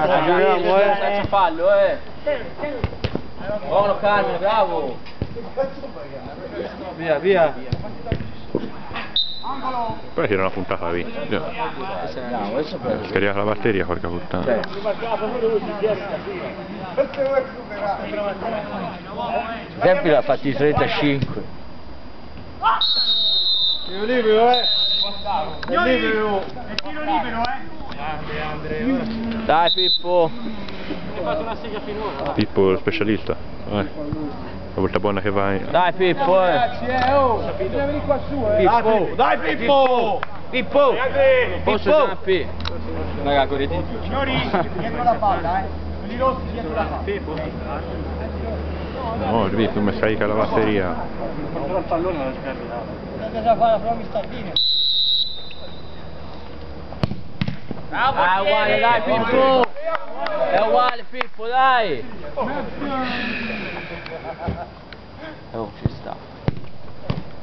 Giriamo, senza fallo, Buono Carmine, bravo. Via, via. Poi c'era una puntata lì. Scarica la batteria, porca puttana. Sempre l'ha fatti 35. Tiro libero, È libero. È tiro libero, Dai Pippo. Hai fatto una sega finora. Pippo lo specialista. La volta buona che vai. Dai Pippo, Ragazzi, bisogna venire qua su, Pippo. Dai Pippo! Pippo. Posso Giampi? Raga, correte di più. Signori, dietro la palla, Quelli rossi dietro la palla. Pippo. No, Pippo mi scarica la batteria. Porterò il pallone alla scarrita. Bisogna fare la prova stardina. È uguale, dai Pippo. È uguale Pippo, dai. Oh, ci sta.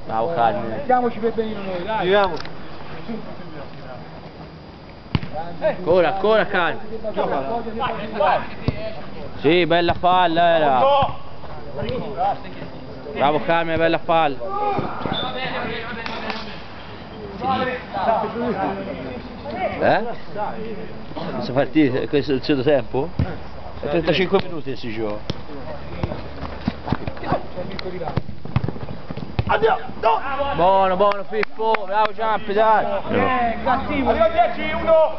Bravo Carmine. Mettiamoci per benino noi, dai. Giriamoci. Ancora Carmine. Sì, bella palla era. Bravo Carmine, bella palla. Questa partita, questo è il secondo tempo? È 35 minuti si gioca. Buono, buono Pippo, bravo Giampi, dai. Cattivo. Arriva 10, 1.